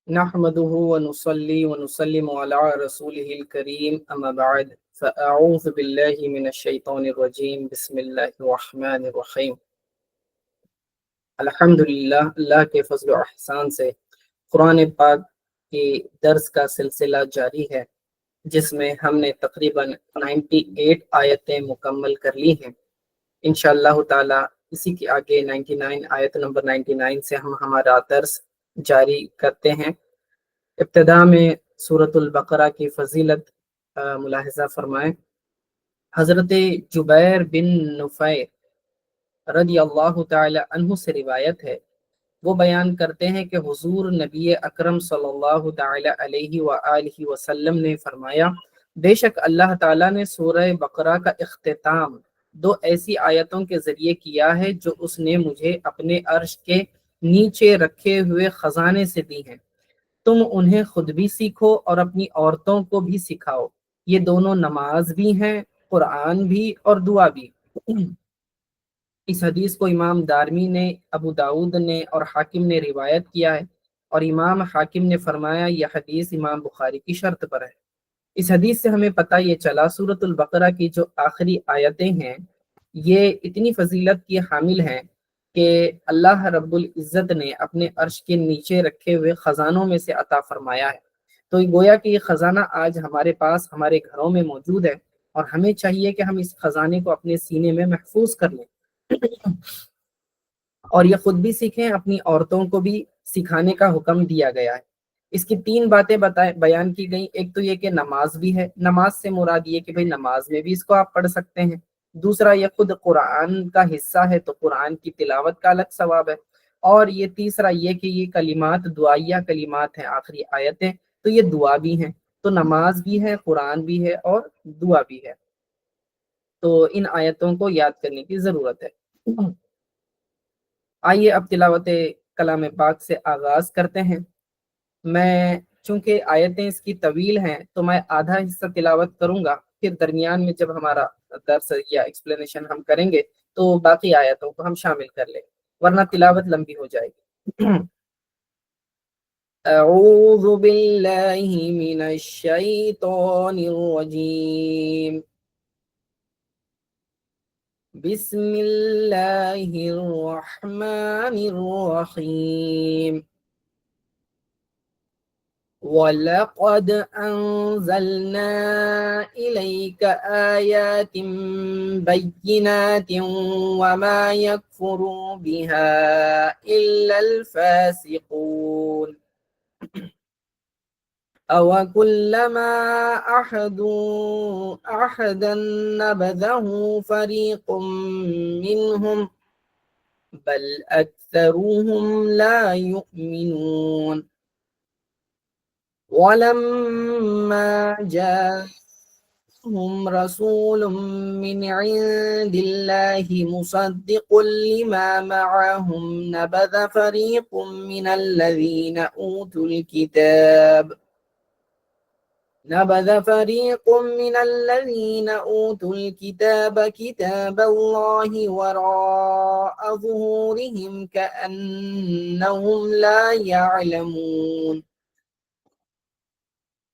نحمده ونصلي ونسلم على رسوله الكريم أما بعد فأعوذ بالله من الشيطان الرجيم بسم الله الرحمن الرحيم الحمدللہ اللہ کے فضل و احسان سے قرآن پاک کی درس کا سلسلہ جاری ہے، جس میں ہم نے تقریباً 98 آیتیں مکمل کر لی ہیں۔ انشاءاللہ تعالی اسی کے آگے 99 آیت نمبر 99 سے ہم ہمارا درس جاری کرتے ہیں۔ ابتدا میں سورۃ البقرہ کی فضیلت ملاحظہ فرمائیں۔ حضرت جبیر بن نفیر رضی اللہ تعالی عنہ سے روایت ہے، وہ بیان کرتے ہیں کہ حضور نبی اکرم صلی اللہ تعالی علیہ وآلہ وسلم نے فرمایا، بے شک اللہ تعالیٰ نے سورہ بقرہ کا اختتام 2 ایسی آیتوں کے ذریعے کیا ہے جو اس نے مجھے اپنے عرش کے نیچے رکھے ہوئے خزانے سے دی ہیں۔ تم انہیں خود بھی سیکھو اور اپنی عورتوں کو بھی سکھاؤ، یہ دونوں نماز بھی ہیں، قرآن بھی اور دعا بھی۔ اس حدیث کو امام دارمی نے، ابو داود نے اور حاکم نے روایت کیا ہے، اور امام حاکم نے فرمایا یہ حدیث امام بخاری کی شرط پر ہے۔ اس حدیث سے ہمیں پتہ یہ چلا سورۃ البقرہ کی جو آخری آیتیں ہیں یہ اتنی فضیلت کی حامل ہیں کہ اللہ رب العزت نے اپنے عرش کے نیچے رکھے ہوئے خزانوں میں سے عطا فرمایا ہے۔ تو گویا کہ یہ خزانہ آج ہمارے پاس ہمارے گھروں میں موجود ہے، اور ہمیں چاہیے کہ ہم اس خزانے کو اپنے سینے میں محفوظ کر لیں اور یہ خود بھی سیکھیں، اپنی عورتوں کو بھی سکھانے کا حکم دیا گیا ہے۔ اس کی 3 باتیں بیان کی گئیں۔ ایک تو یہ کہ نماز بھی ہے، نماز سے مراد یہ کہ بھئی نماز میں بھی اس کو آپ پڑھ سکتے ہیں۔ دوسرا یہ خود قرآن کا حصہ ہے تو قرآن کی تلاوت کا الگ ثواب ہے، اور یہ تیسرا یہ کہ یہ کلمات دعائیہ کلمات ہیں، آخری آیتیں، تو یہ دعا بھی ہیں۔ تو نماز بھی ہے، قرآن بھی ہے اور دعا بھی ہے، تو ان آیتوں کو یاد کرنے کی ضرورت ہے۔ آئیے اب تلاوت کلام پاک سے آغاز کرتے ہیں۔ میں چونکہ آیتیں اس کی طویل ہیں تو میں آدھا حصہ تلاوت کروں گا، پھر درمیان میں جب ہمارا درس یا ایکسپلینیشن ہم کریں گے تو باقی آیتوں کو ہم شامل کر لیں، ورنہ تلاوت لمبی ہو جائے گی۔ اعوذ باللہ من الشیطان الرجیم، بسم اللہ الرحمن الرحیم، وَلَقَدْ أَنزَلْنَا إِلَيْكَ آيَاتٍ بَيِّنَاتٍ وَمَا يَكْفُرُ بِهَا إِلَّا الْفَاسِقُونَ أَوَكُلَّمَا عَاهَدُوا عَهْدًا نَبَذَهُ فَرِيقٌ مِّنْهُمْ بَلْ أَكْثَرُهُمْ لَا يُؤْمِنُونَ وَلَمَّا جَاءَهُمْ رَسُولٌ مِّنْ عِندِ اللَّهِ مُصَدِّقٌ لِّمَا مَعَهُمْ نَبَذَ فَرِيقٌ مِّنَ الَّذِينَ أُوتُوا الْكِتَابَ كِتَابَ اللَّهِ وَرَاءَ ظُهُورِهِمْ كَأَنَّهُمْ لَا يَعْلَمُونَ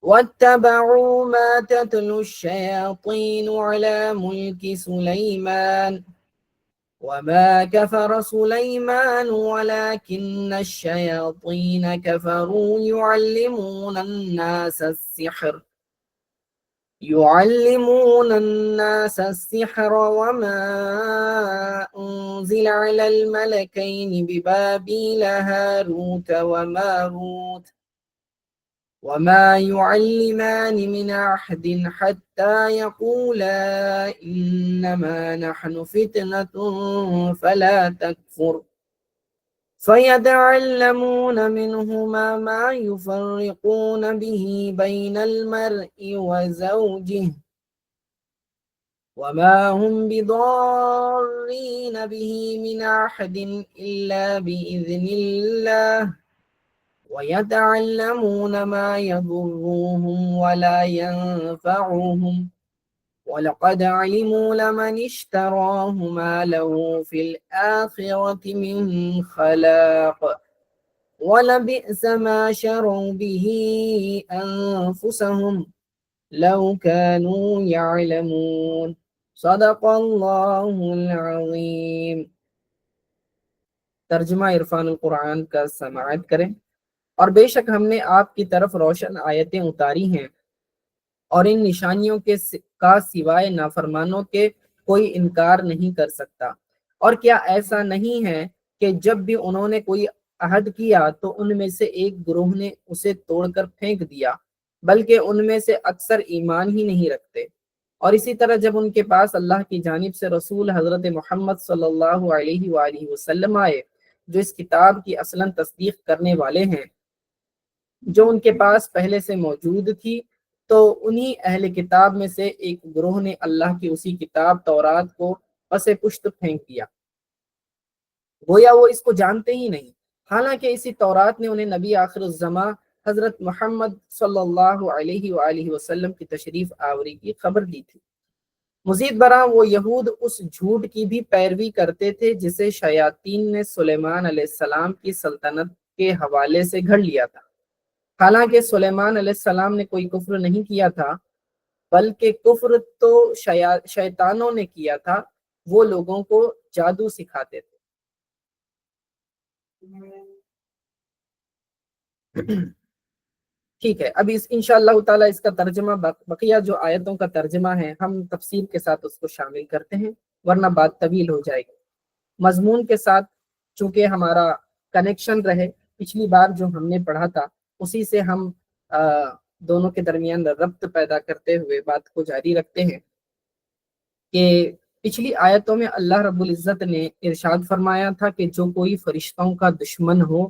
وَاتَّبَعُوا مَا تَتْلُو الشَّيَاطِينُ عَلَى مُلْكِ سُلَيْمَانَ وَمَا كَفَرَ سُلَيْمَانُ وَلَكِنَّ الشَّيَاطِينَ كَفَرُوا يُعَلِّمُونَ النَّاسَ السِّحْرَ وَمَا أُنزِلَ عَلَى الْمَلَكَيْنِ بِبَابِيلَ هَارُوتَ وَمَارُوتَ وَمَا يُعَلِّمَانِ مِنْ أَحَدٍ حَتَّى يَقُولَا إِنَّمَا نَحْنُ فِتْنَةٌ فَلَا تَكْفُرْ فَيَتَعَلَّمُونَ مِنْهُمَا مَا يُفَرِّقُونَ بِهِ بَيْنَ الْمَرْءِ وَزَوْجِهِ وَمَا هُمْ بِضَارِّينَ بِهِ مِنْ أَحَدٍ إِلَّا بِإِذْنِ اللَّهِ وَيَتَعَلَّمُونَ مَا يَضُرُّهُمْ وَلَا يَنفَعُهُمْ وَلَقَدْ عَلِمُوا لَمَنِ اشْتَرَاهُ مَا لَهُ فِي الْآخِرَةِ مِنْ خَلَاقٍ وَلَبِئْسَ مَا شَرَوْا بِهِ أَنفُسَهُمْ لَوْ كَانُوا يَعْلَمُونَ صدق اللہ العظیم۔ ترجمہ عرفان القرآن کا سماعت کریں۔ اور بے شک ہم نے آپ کی طرف روشن آیتیں اتاری ہیں، اور ان نشانیوں کا سوائے نافرمانوں کے کوئی انکار نہیں کر سکتا۔ اور کیا ایسا نہیں ہے کہ جب بھی انہوں نے کوئی عہد کیا تو ان میں سے ایک گروہ نے اسے توڑ کر پھینک دیا، بلکہ ان میں سے اکثر ایمان ہی نہیں رکھتے۔ اور اسی طرح جب ان کے پاس اللہ کی جانب سے رسول حضرت محمد صلی اللہ علیہ وآلہ وسلم آئے، جو اس کتاب کی اصلاً تصدیق کرنے والے ہیں، جو ان کے پاس پہلے سے موجود تھی، تو انہی اہل کتاب میں سے ایک گروہ نے اللہ کی اسی کتاب تورات کو پس پشت پھینک دیا، گویا وہ اس کو جانتے ہی نہیں، حالانکہ اسی تورات نے انہیں نبی آخر الزماں حضرت محمد صلی اللہ علیہ وآلہ وسلم کی تشریف آوری کی خبر دی تھی۔ مزید برآں وہ یہود اس جھوٹ کی بھی پیروی کرتے تھے جسے شیاطین نے سلیمان علیہ السلام کی سلطنت کے حوالے سے گھڑ لیا تھا، حالانکہ سلیمان علیہ السلام نے کوئی کفر نہیں کیا تھا، بلکہ کفر تو شیطانوں نے کیا تھا، وہ لوگوں کو جادو سکھاتے تھے۔ ٹھیک ہے، اب انشاءاللہ تعالی اس کا ترجمہ، بقیہ جو آیتوں کا ترجمہ ہے ہم تفسیر کے ساتھ اس کو شامل کرتے ہیں، ورنہ بات طویل ہو جائے گی۔ مضمون کے ساتھ چونکہ ہمارا کنیکشن رہے، پچھلی بار جو ہم نے پڑھا تھا اسی سے ہم دونوں کے درمیان ربط پیدا کرتے ہوئے بات کو جاری رکھتے ہیں کہ پچھلی آیتوں میں اللہ رب العزت نے ارشاد فرمایا تھا کہ جو کوئی فرشتوں کا دشمن ہو،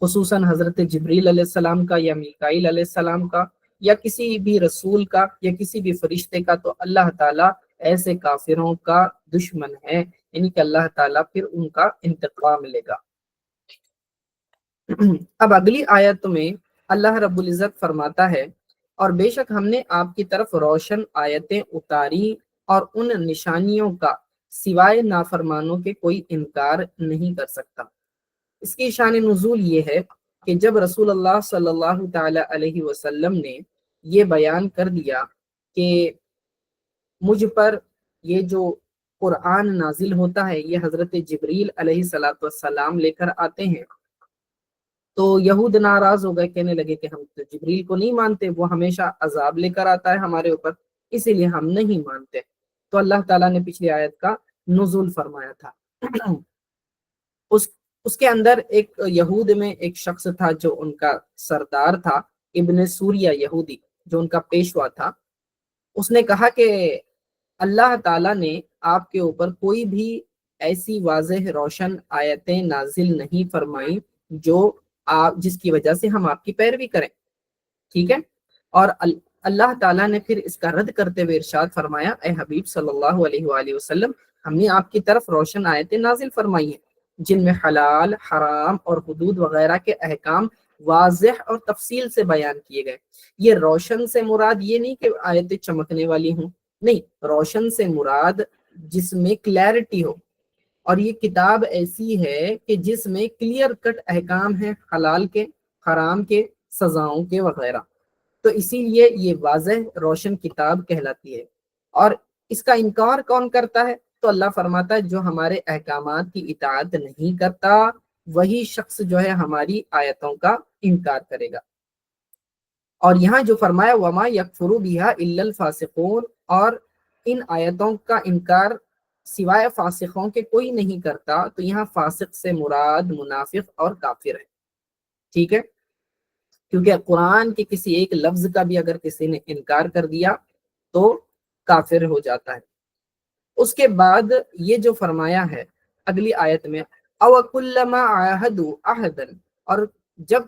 خصوصاً حضرت جبریل علیہ السلام کا یا میکائیل علیہ السلام کا یا کسی بھی رسول کا یا کسی بھی فرشتے کا، تو اللہ تعالیٰ ایسے کافروں کا دشمن ہے، یعنی کہ اللہ تعالیٰ پھر ان کا انتقام لے گا۔ اب اگلی آیت میں اللہ رب العزت فرماتا ہے، اور بے شک ہم نے آپ کی طرف روشن آیتیں اتاری اور ان نشانیوں کا سوائے نافرمانوں کے کوئی انکار نہیں کر سکتا۔ اس کی شان نزول یہ ہے کہ جب رسول اللہ صلی اللہ تعالی علیہ وسلم نے یہ بیان کر دیا کہ مجھ پر یہ جو قرآن نازل ہوتا ہے یہ حضرت جبریل علیہ السلام لے کر آتے ہیں، تو یہود ناراض ہو گئے، کہنے لگے کہ ہم تو جبریل کو نہیں مانتے، وہ ہمیشہ عذاب لے کر آتا ہے ہمارے اوپر، اسی لیے ہم نہیں مانتے۔ تو اللہ تعالیٰ نے پچھلی آیت کا نزول فرمایا تھا۔ اس کے اندر ایک یہود میں ایک شخص تھا جو ان کا سردار تھا، ابن سوریہ یہودی، جو ان کا پیشوا تھا۔ اس نے کہا کہ اللہ تعالیٰ نے آپ کے اوپر کوئی بھی ایسی واضح روشن آیتیں نازل نہیں فرمائی جس کی وجہ سے ہم آپ کی پیروی کریں، ٹھیک ہے۔ اور اللہ تعالیٰ نے پھر اس کا رد کرتے ہوئے ارشاد فرمایا، اے حبیب صلی اللہ علیہ وآلہ وسلم، ہم نے آپ کی طرف روشن آیتیں نازل فرمائی ہیں جن میں حلال، حرام اور حدود وغیرہ کے احکام واضح اور تفصیل سے بیان کیے گئے۔ یہ روشن سے مراد یہ نہیں کہ آیتیں چمکنے والی ہوں، نہیں، روشن سے مراد جس میں کلیئرٹی ہو، اور یہ کتاب ایسی ہے کہ جس میں کلیئر کٹ احکام ہیں، حلال کے، حرام کے، سزاؤں کے وغیرہ، تو اسی لیے یہ واضح روشن کتاب کہلاتی ہے۔ اور اس کا انکار کون کرتا ہے؟ تو اللہ فرماتا ہے جو ہمارے احکامات کی اطاعت نہیں کرتا وہی شخص جو ہے ہماری آیتوں کا انکار کرے گا۔ اور یہاں جو فرمایا وما یکفر بہا الا الفاسقون، اور ان آیتوں کا انکار سوائے فاسقوں کے کوئی نہیں کرتا، تو یہاں فاسق سے مراد منافق اور کافر ہے، ٹھیک ہے، کیونکہ قرآن کے کسی ایک لفظ کا بھی اگر کسی نے انکار کر دیا تو کافر ہو جاتا ہے۔ اس کے بعد یہ جو فرمایا ہے اگلی آیت میں، او کلما عاہدوا عہدا، اور جب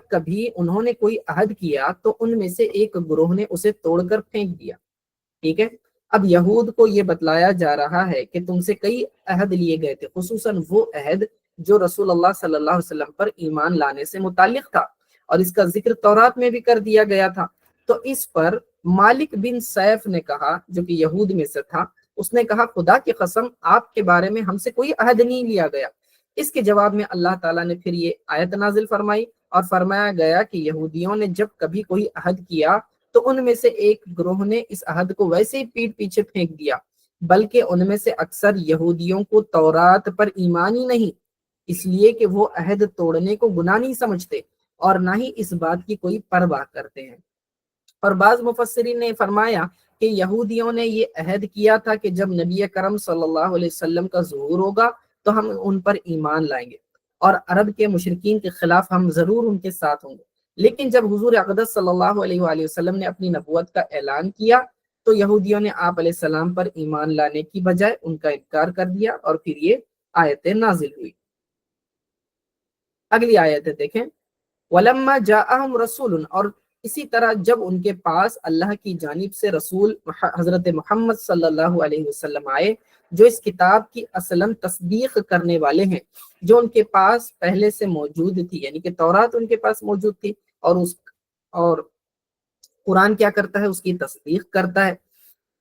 کبھی انہوں نے کوئی عہد کیا تو ان میں سے ایک گروہ نے اسے توڑ کر پھینک دیا، ٹھیک ہے۔ اب یہود کو یہ بتلایا جا رہا ہے کہ تم سے کئی عہد لیے گئے تھے، خصوصاً وہ عہد جو رسول اللہ صلی اللہ علیہ وسلم پر ایمان لانے سے متعلق تھا، اور اس کا ذکر تورات میں بھی کر دیا گیا تھا۔ تو اس پر مالک بن سیف نے کہا، جو کہ یہود میں سے تھا، اس نے کہا خدا کی قسم آپ کے بارے میں ہم سے کوئی عہد نہیں لیا گیا، اس کے جواب میں اللہ تعالیٰ نے پھر یہ آیت نازل فرمائی اور فرمایا گیا کہ یہودیوں نے جب کبھی کوئی عہد کیا تو ان میں سے ایک گروہ نے اس عہد کو ویسے ہی پیٹ پیچھے پھینک دیا، بلکہ ان میں سے اکثر یہودیوں کو تورات پر ایمان ہی نہیں، اس لیے کہ وہ عہد توڑنے کو گناہ نہیں سمجھتے اور نہ ہی اس بات کی کوئی پرواہ کرتے ہیں۔ اور بعض مفسرین نے فرمایا کہ یہودیوں نے یہ عہد کیا تھا کہ جب نبی کرم صلی اللہ علیہ وسلم کا ظہور ہوگا تو ہم ان پر ایمان لائیں گے اور عرب کے مشرکین کے خلاف ہم ضرور ان کے ساتھ ہوں گے۔ لیکن جب حضور اقدس صلی اللہ علیہ وآلہ وسلم نے اپنی نبوت کا اعلان کیا تو یہودیوں نے آپ علیہ السلام پر ایمان لانے کی بجائے ان کا انکار کر دیا اور پھر یہ آیتیں نازل ہوئی۔ اگلی آیتیں دیکھیں، وَلَمَّا جَاءَهُمْ رَسُولٌ، اور اسی طرح جب ان کے پاس اللہ کی جانب سے رسول حضرت محمد صلی اللہ علیہ وسلم آئے جو اس کتاب کی اصلاً تصدیق کرنے والے ہیں جو ان کے پاس پہلے سے موجود تھی، یعنی کہ تورات ان کے پاس موجود تھی اور قرآن کیا کرتا ہے، اس کی تصدیق کرتا ہے،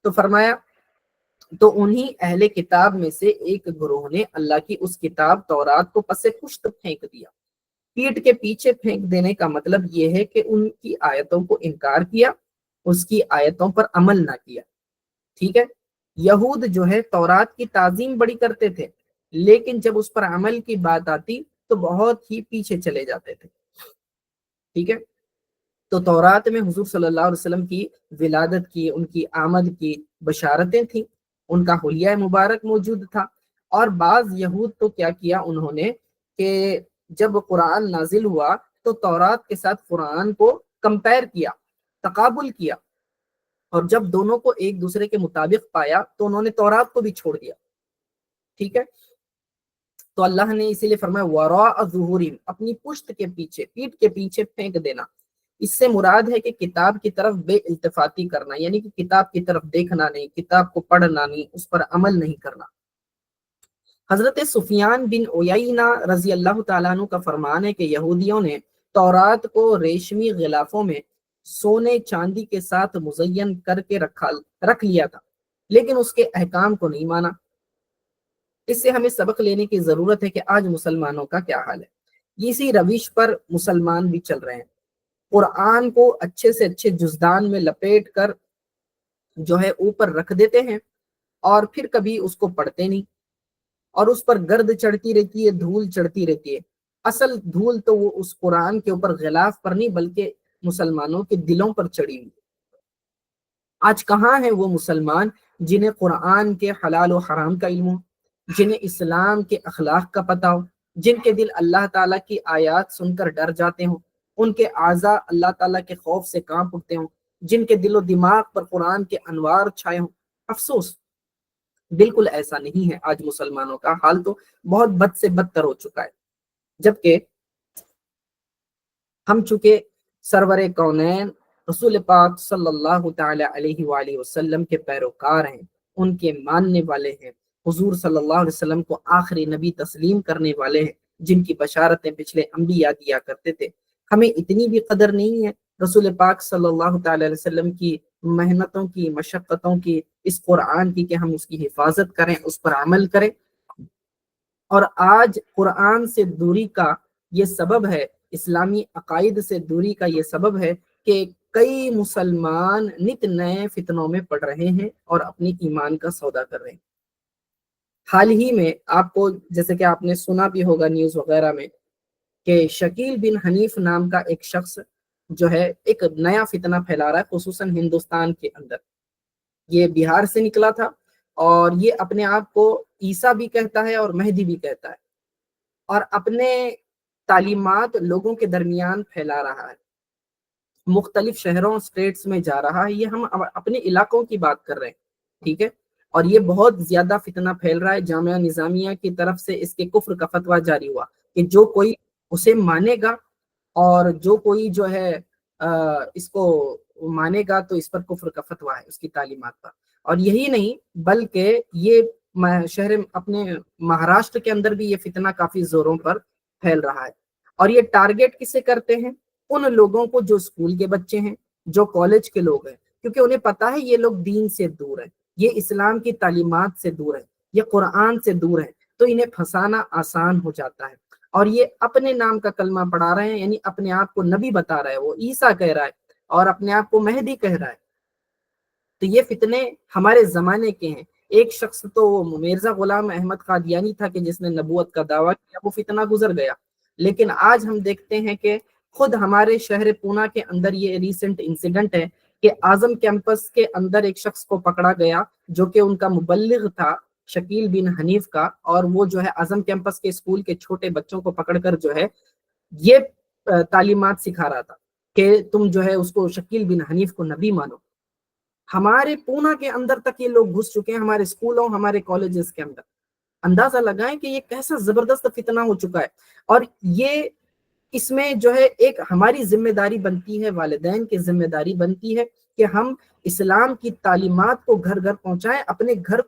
تو فرمایا تو انہی اہل کتاب میں سے ایک گروہ نے اللہ کی اس کتاب تورات کو پس پشت پھینک دیا۔ پیٹ کے پیچھے پھینک دینے کا مطلب یہ ہے کہ ان کی آیتوں کو انکار کیا، اس کی آیتوں پر عمل نہ کیا۔ ٹھیک ہے، یہود جو ہے تورات کی تعظیم بڑی کرتے تھے، لیکن جب اس پر عمل کی بات آتی تو بہت ہی پیچھے چلے جاتے تھے۔ ٹھیک ہے، تو تورات میں حضور صلی اللہ علیہ وسلم کی ولادت کی، ان کی آمد کی بشارتیں تھیں، ان کا حلیہ مبارک موجود تھا۔ اور بعض یہود تو کیا کیا انہوں نے کہ جب قرآن نازل ہوا تو تورات کے ساتھ قرآن کو کمپیر کیا، تقابل کیا، اور جب دونوں کو ایک دوسرے کے مطابق پایا تو انہوں نے تورات کو بھی چھوڑ دیا۔ ٹھیک ہے، تو اللہ نے اسی لیے فرمایا وراء ظہورہم، اپنی پشت کے پیچھے، پیٹ کے پیچھے پھینک دینا۔ اس سے مراد ہے کہ کتاب کی طرف بے التفاتی کرنا، یعنی کہ کتاب کی طرف دیکھنا نہیں، کتاب کو پڑھنا نہیں، اس پر عمل نہیں کرنا۔ حضرت سفیان بن عیینہ رضی اللہ تعالیٰ عنہ کا فرمان ہے کہ یہودیوں نے تورات کو ریشمی غلافوں میں سونے چاندی کے ساتھ مزین کر کے رکھ لیا تھا، لیکن اس کے احکام کو نہیں مانا۔ اس سے ہمیں سبق لینے کی ضرورت ہے کہ آج مسلمانوں کا کیا حال ہے۔ اسی روش پر مسلمان بھی چل رہے ہیں، قرآن کو اچھے سے اچھے جزدان میں لپیٹ کر جو ہے اوپر رکھ دیتے ہیں اور پھر کبھی اس کو پڑھتے نہیں، اور اس پر گرد چڑھتی رہتی ہے، دھول چڑھتی رہتی ہے۔ اصل دھول تو وہ اس قرآن کے اوپر غلاف پر نہیں بلکہ مسلمانوں کے دلوں پر چڑھی ہوئی۔ آج کہاں ہیں وہ مسلمان جنہیں قرآن کے حلال و حرام کا علم ہو، جنہیں اسلام کے اخلاق کا پتہ ہو، جن کے دل اللہ تعالیٰ کی آیات سن کر ڈر جاتے ہوں، ان کے اعضاء اللہ تعالیٰ کے خوف سے کانپ اٹھتے ہوں، جن کے دل و دماغ پر قرآن کے انوار چھائے ہوں۔ افسوس، بالکل ایسا نہیں ہے۔ آج مسلمانوں کا حال تو بہت بد سے بدتر ہو چکا ہے، جبکہ ہم چونکہ سرور کونین رسول پاک صلی اللہ تعالی علیہ وآلہ وسلم کے پیروکار ہیں، ان کے ماننے والے ہیں، حضور صلی اللہ علیہ وسلم کو آخری نبی تسلیم کرنے والے ہیں، جن کی بشارتیں پچھلے انبیاء دیا کرتے تھے۔ ہمیں اتنی بھی قدر نہیں ہے رسول پاک صلی اللہ تعالی علیہ وسلم کی محنتوں کی، مشقتوں کی، اس قرآن کی، کہ ہم اس کی حفاظت کریں، اس پر عمل کریں۔ اور آج قرآن سے دوری کا یہ سبب ہے، اسلامی عقائد سے دوری کا یہ سبب ہے کہ کئی مسلمان نت نئے فتنوں میں پڑ رہے ہیں اور اپنی ایمان کا سودا کر رہے ہیں۔ حال ہی میں آپ کو جیسے کہ آپ نے سنا بھی ہوگا نیوز وغیرہ میں کہ شکیل بن حنیف نام کا ایک شخص جو ہے ایک نیا فتنہ پھیلا رہا ہے، خصوصاً ہندوستان کے اندر۔ یہ بہار سے نکلا تھا اور یہ اپنے آپ کو عیسیٰ بھی کہتا ہے اور مہدی بھی کہتا ہے، اور اپنے تعلیمات لوگوں کے درمیان پھیلا رہا ہے، مختلف شہروں اسٹیٹس میں جا رہا ہے۔ یہ ہم اپنے علاقوں کی بات کر رہے ہیں، ٹھیک ہے، اور یہ بہت زیادہ فتنہ پھیل رہا ہے۔ جامعہ نظامیہ کی طرف سے اس کے کفر کا فتویٰ جاری ہوا کہ جو کوئی اسے مانے گا اور جو کوئی جو ہے اس کو مانے گا تو اس پر کفر کا فتویٰ ہے، اس کی تعلیمات پر۔ اور یہی نہیں بلکہ یہ شہر اپنے مہاراشٹر کے اندر بھی یہ فتنہ کافی زوروں پر پھیل رہا ہے۔ اور یہ ٹارگٹ کسے کرتے ہیں؟ ان لوگوں کو جو اسکول کے بچے ہیں، جو کالج کے لوگ ہیں، کیونکہ انہیں پتا ہے یہ لوگ دین سے دور ہیں، یہ اسلام کی تعلیمات سے دور ہے، یہ قرآن سے دور ہے۔ تو انہیں پھنسانا آسان ہو جاتا ہے، اور یہ اپنے نام کا کلمہ پڑھا رہے ہیں، یعنی اپنے آپ کو نبی بتا رہا ہے، وہ عیسیٰ کہہ رہا ہے اور اپنے آپ کو مہدی کہہ رہا ہے۔ تو یہ فتنے ہمارے زمانے کے ہیں۔ ایک شخص تو وہ مرزا غلام احمد قادیانی تھا کہ جس نے نبوت کا دعویٰ کیا، وہ فتنہ گزر گیا، لیکن آج ہم دیکھتے ہیں کہ خود ہمارے شہر پونا کے اندر یہ ریسنٹ انسیڈنٹ ہے کہ اعظم کیمپس کے اندر ایک شخص کو پکڑا گیا جو کہ ان کا مبلغ تھا، شکیل بن حنیف کا، اور وہ جو ہے اعظم کیمپس کے اسکول کے چھوٹے بچوں کو پکڑ کر جو ہے یہ تعلیمات سکھا رہا تھا کہ تم جو ہے اس کو شکیل بن حنیف کو نبی مانو۔ ہمارے پونا کے اندر تک یہ لوگ گھس چکے ہیں، ہمارے اسکولوں، ہمارے کالجز کے اندر۔ اندازہ لگائیں کہ یہ کیسا زبردست فتنہ ہو چکا ہے، اور یہ اس میں جو ہے ایک ہماری ذمہ داری بنتی ہے، والدین کی ذمہ داری بنتی ہے کہ ہم اسلام کی تعلیمات کو گھر گھر پہنچائیں، اپنے گھر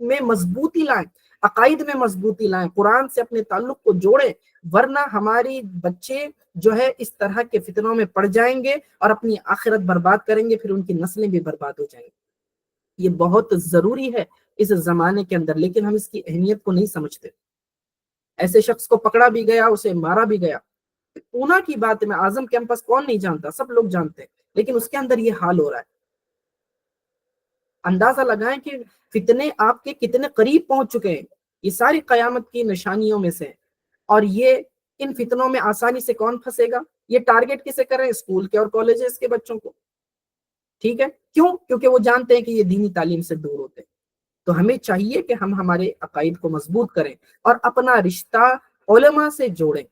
میں مضبوطی لائیں، عقائد میں مضبوطی لائیں، قرآن سے اپنے تعلق کو جوڑیں، ورنہ ہماری بچے جو ہے اس طرح کے فتنوں میں پڑ جائیں گے اور اپنی آخرت برباد کریں گے، پھر ان کی نسلیں بھی برباد ہو جائیں گی۔ یہ بہت ضروری ہے اس زمانے کے اندر، لیکن ہم اس کی اہمیت کو نہیں سمجھتے۔ ایسے شخص کو پکڑا بھی گیا، اسے مارا بھی گیا۔ پونا کی بات میں اعظم کیمپس کون نہیں جانتا، سب لوگ جانتے ہیں، لیکن اس کے اندر یہ حال ہو رہا ہے۔ اندازہ لگائیں کہ فتنے آپ کے کتنے قریب پہنچ چکے ہیں، یہ ساری قیامت کی نشانیوں میں سے، اور یہ ان فتنوں میں آسانی سے کون پھنسے گا؟ یہ ٹارگٹ کسے کریں؟ اسکول کے اور کالجز کے بچوں کو، ٹھیک ہے؟ کیوں؟ کیونکہ وہ جانتے ہیں کہ یہ دینی تعلیم سے دور ہوتے ہیں۔ تو ہمیں چاہیے کہ ہم ہمارے عقائد کو مضبوط کریں اور اپنا رشتہ علماء سے جوڑیں،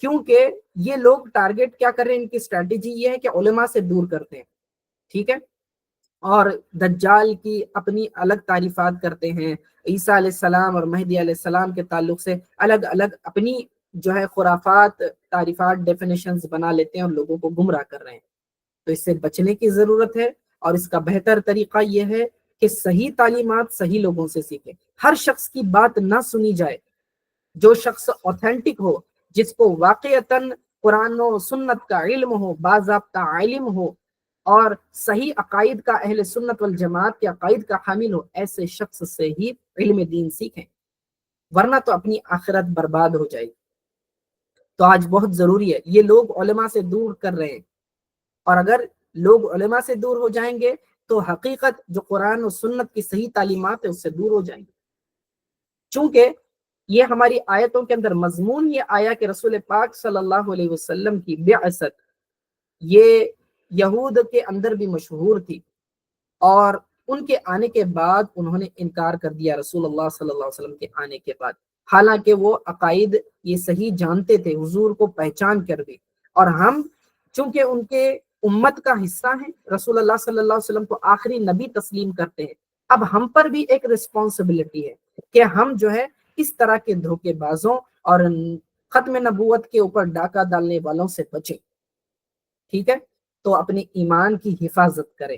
کیونکہ یہ لوگ ٹارگٹ کیا کر رہے ہیں، ان کی اسٹریٹجی یہ ہے کہ علماء سے دور کرتے ہیں، ٹھیک ہے؟ اور دجال کی اپنی الگ تعریفات کرتے ہیں، عیسیٰ علیہ السلام اور مہدی علیہ السلام کے تعلق سے الگ الگ اپنی جو ہے خرافات، تعریفات، ڈیفینیشنز بنا لیتے ہیں اور لوگوں کو گمراہ کر رہے ہیں۔ تو اس سے بچنے کی ضرورت ہے، اور اس کا بہتر طریقہ یہ ہے کہ صحیح تعلیمات صحیح لوگوں سے سیکھیں، ہر شخص کی بات نہ سنی جائے۔ جو شخص اوتھینٹک ہو، جس کو واقعتاً قرآن و سنت کا علم ہو، باضابطہ علم ہو، اور صحیح عقائد کا، اہل سنت والجماعت کے عقائد کا حامل ہو، ایسے شخص سے ہی علم دین سیکھیں، ورنہ تو اپنی آخرت برباد ہو جائے گی۔ تو آج بہت ضروری ہے، یہ لوگ علماء سے دور کر رہے ہیں، اور اگر لوگ علماء سے دور ہو جائیں گے تو حقیقت جو قرآن و سنت کی صحیح تعلیمات ہے اس سے دور ہو جائیں گے۔ چونکہ یہ ہماری آیتوں کے اندر مضمون یہ آیا کہ رسول پاک صلی اللہ علیہ وسلم کی بعثت یہ یہود کے اندر بھی مشہور تھی، اور ان کے آنے کے بعد انہوں نے انکار کر دیا رسول اللہ صلی اللہ علیہ وسلم کے آنے کے بعد، حالانکہ وہ عقائد یہ صحیح جانتے تھے، حضور کو پہچان کر دی، اور ہم چونکہ ان کے امت کا حصہ ہیں، رسول اللہ صلی اللہ علیہ وسلم کو آخری نبی تسلیم کرتے ہیں، اب ہم پر بھی ایک رسپانسبلٹی ہے کہ ہم جو ہے اس طرح کے دھوکے بازوں اور ختم نبوت کے اوپر ڈاکہ ڈالنے والوں سے بچیں، ٹھیک ہے؟ تو اپنے ایمان کی حفاظت کریں۔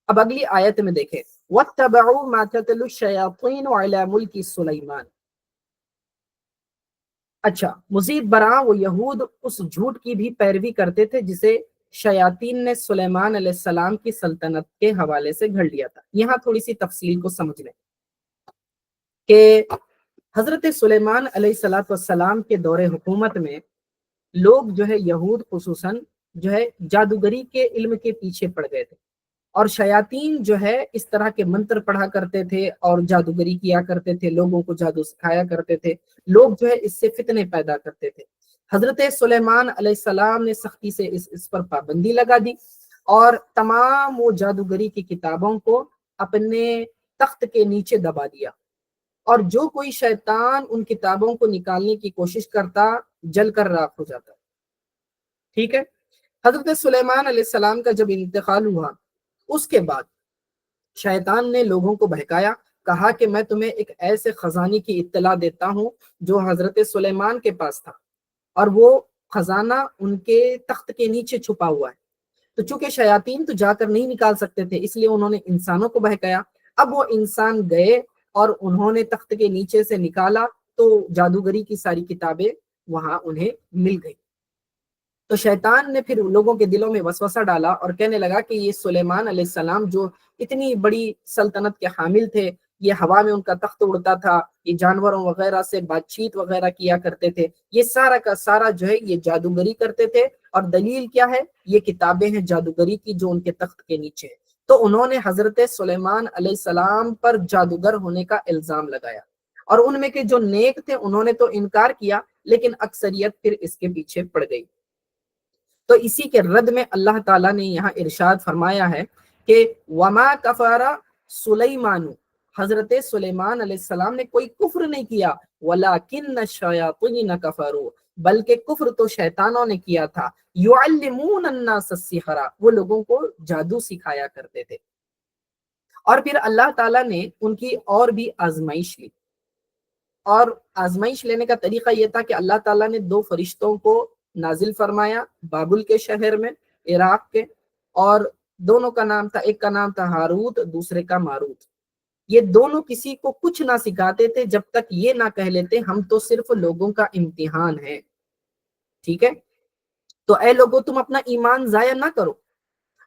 اب اگلی آیت میں دیکھیں، وَاتَّبَعُوا مَا تَتْلُو الشَّيَاطِينُ عَلَى مُلْكِ سُلَيْمَانَ۔ اچھا، مزید برآں وہ یہود اس جھوٹ کی بھی پیروی کرتے تھے جسے شیاطین نے سلیمان علیہ السلام کی سلطنت کے حوالے سے گھڑ لیا تھا۔ یہاں تھوڑی سی تفصیل کو سمجھ لیں کہ حضرت سلیمان علیہ السلام کے دور حکومت میں لوگ جو ہے یہود خصوصاً جو ہے جادوگری کے علم کے پیچھے پڑ گئے تھے، اور شیاطین جو ہے اس طرح کے منتر پڑھا کرتے تھے اور جادوگری کیا کرتے تھے، لوگوں کو جادو سکھایا کرتے تھے، لوگ جو ہے اس سے فتنے پیدا کرتے تھے۔ حضرت سلیمان علیہ السلام نے سختی سے اس پر پابندی لگا دی، اور تمام وہ جادوگری کی کتابوں کو اپنے تخت کے نیچے دبا دیا، اور جو کوئی شیطان ان کتابوں کو نکالنے کی کوشش کرتا جل کر راکھ ہو جاتا، ٹھیک ہے؟ حضرت سلیمان علیہ السلام کا جب انتقال ہوا، اس کے بعد شیطان نے لوگوں کو بہکایا، کہا کہ میں تمہیں ایک ایسے خزانے کی اطلاع دیتا ہوں جو حضرت سلیمان کے پاس تھا، اور وہ خزانہ ان کے تخت کے نیچے چھپا ہوا ہے۔ تو چونکہ شیاطین تو جا کر نہیں نکال سکتے تھے، اس لیے انہوں نے انسانوں کو بہکایا۔ اب وہ انسان گئے اور انہوں نے تخت کے نیچے سے نکالا تو جادوگری کی ساری کتابیں وہاں انہیں مل گئی۔ تو شیطان نے پھر لوگوں کے دلوں میں وسوسہ ڈالا اور کہنے لگا کہ یہ سلیمان علیہ السلام جو اتنی بڑی سلطنت کے حامل تھے، یہ ہوا میں ان کا تخت اڑتا تھا، یہ جانوروں وغیرہ سے بات چیت وغیرہ کیا کرتے تھے، یہ سارا کا سارا جو ہے یہ جادوگری کرتے تھے۔ اور دلیل کیا ہے؟ یہ کتابیں ہیں جادوگری کی جو ان کے تخت کے نیچے ہے۔ تو انہوں نے حضرت سلیمان علیہ السلام پر جادوگر ہونے کا الزام لگایا، اور ان میں کے جو نیک تھے انہوں نے تو انکار کیا، لیکن اکثریت پھر اس کے پیچھے پڑ گئی۔ تو اسی کے رد میں اللہ تعالیٰ نے یہاں ارشاد فرمایا ہے کہ وما کفر سلیمان، حضرت سلیمان علیہ السلام نے کوئی کفر نہیں کیا، ولکن الشیاطین کفروا، بلکہ کفر تو شیطانوں نے کیا تھا، یعلمون الناس السحر، وہ لوگوں کو جادو سکھایا کرتے تھے۔ اور پھر اللہ تعالیٰ نے ان کی اور بھی آزمائش لی، اور آزمائش لینے کا طریقہ یہ تھا کہ اللہ تعالیٰ نے 2 فرشتوں کو نازل فرمایا بابل کے شہر میں، عراق کے، اور دونوں کا نام تھا، ایک کا نام تھا ہاروت، دوسرے کا ماروت۔ یہ دونوں کسی کو کچھ نہ سکھاتے تھے جب تک یہ نہ کہہ لیتے ہم تو صرف لوگوں کا امتحان ہے، ٹھیک ہے؟ تو اے لوگوں تم اپنا ایمان ضائع نہ کرو۔